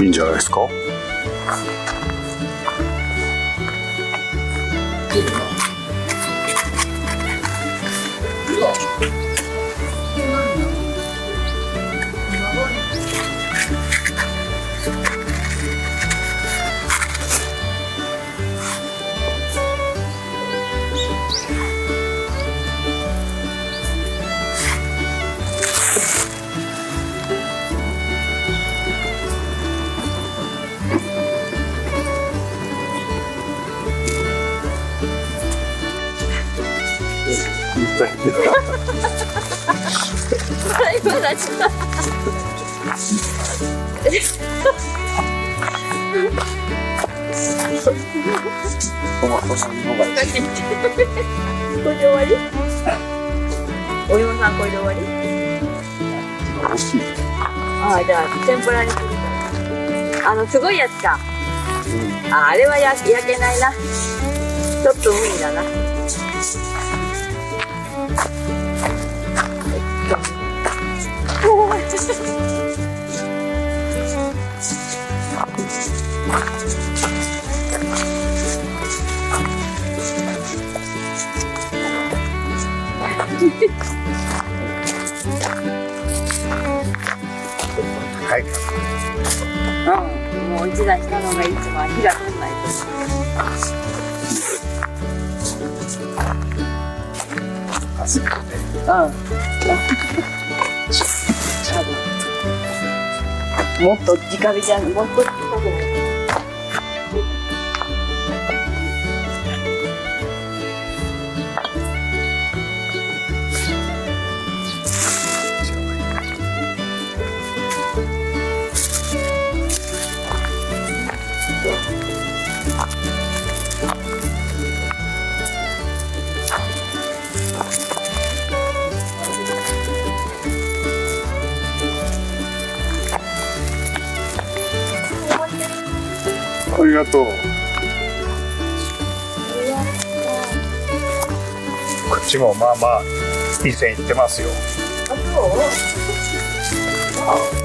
いいんじゃないですか。最後だした。これで終わり？お芋さんこれで終わり？ああ、じゃあ天ぷらにするから。すごいやつか。あれは焼けないな。ちょっと無理だな。はい。もう一段下の方がいいつも火が通んないと。もっと直火じゃん、もっと近くない。ありがとう。こっちもまあまあいい線いってますよ。あ、そう？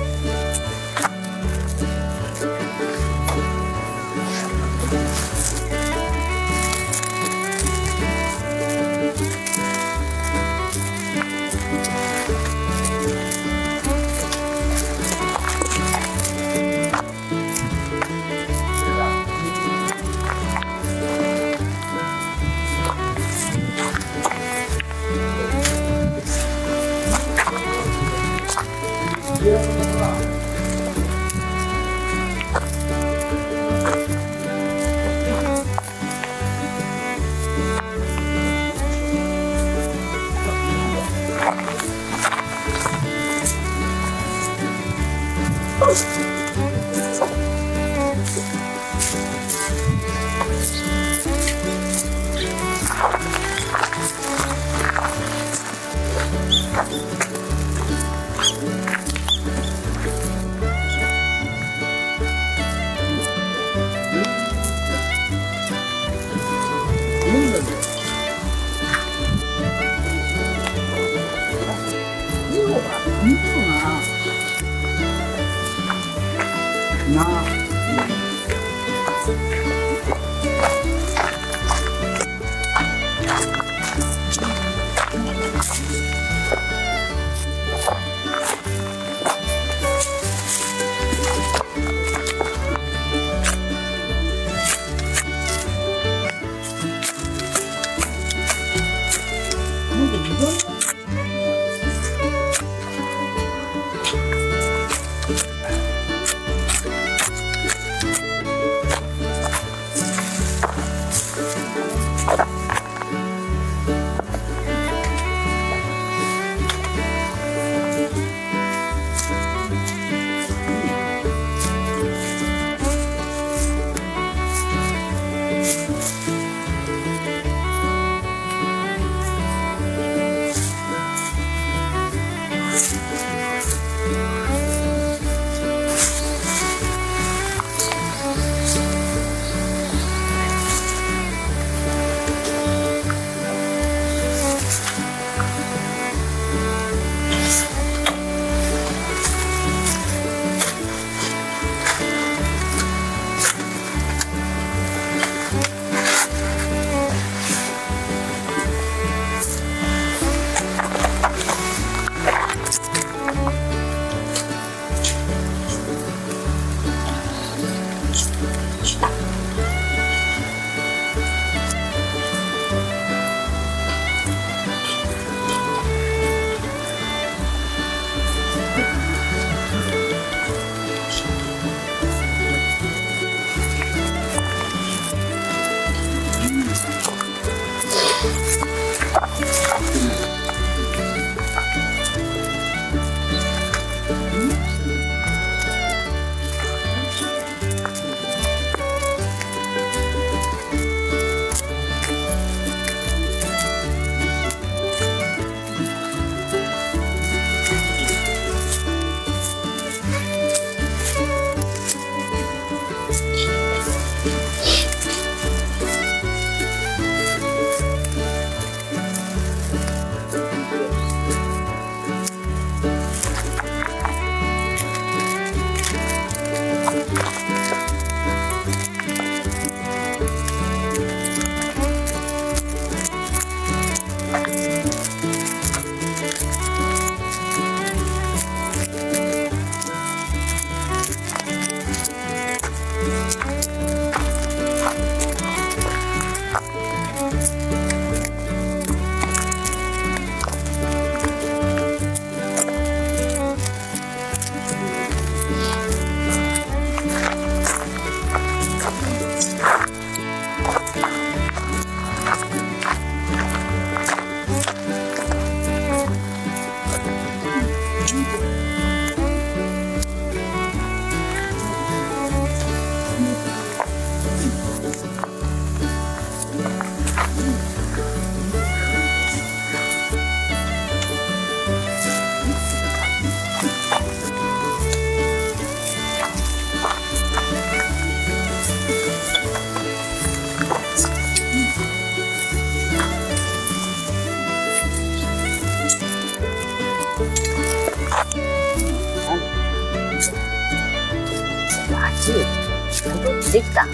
できた。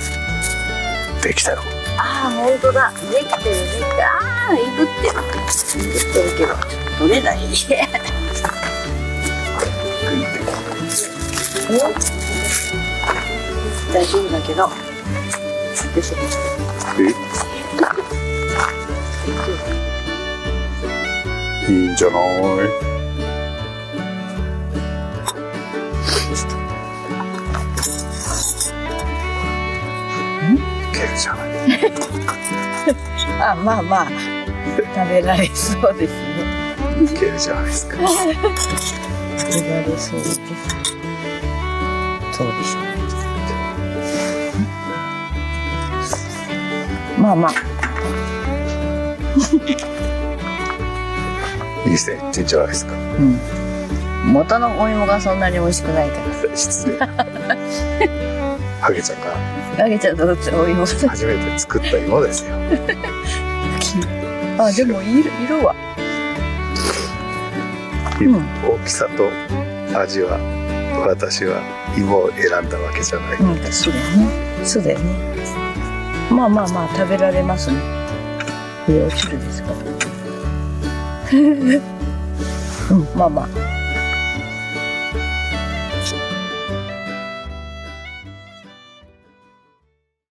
できたよ。ああ、本当だ。できてる、できてる。ああ、いぶってる。いぶってるけど、取れない。大丈夫だけど。よいしょ。いいんじゃない？じゃない。あ、まあまあ食べられそうですね。いけるじゃないですか。食べられそうです。そうでしょう。まあまあ。いい線いってんじゃないですか。うん。元のお芋がそんなに美味しくないから。失礼。ハゲちゃんが。あげちゃんとお芋初めて作った芋ですよ。あ、でも色は、大きさと味は私は芋を選んだわけじゃない。そうだよね。そうだよね。まあまあまあ食べられますね。落ちるですか。まあまあ。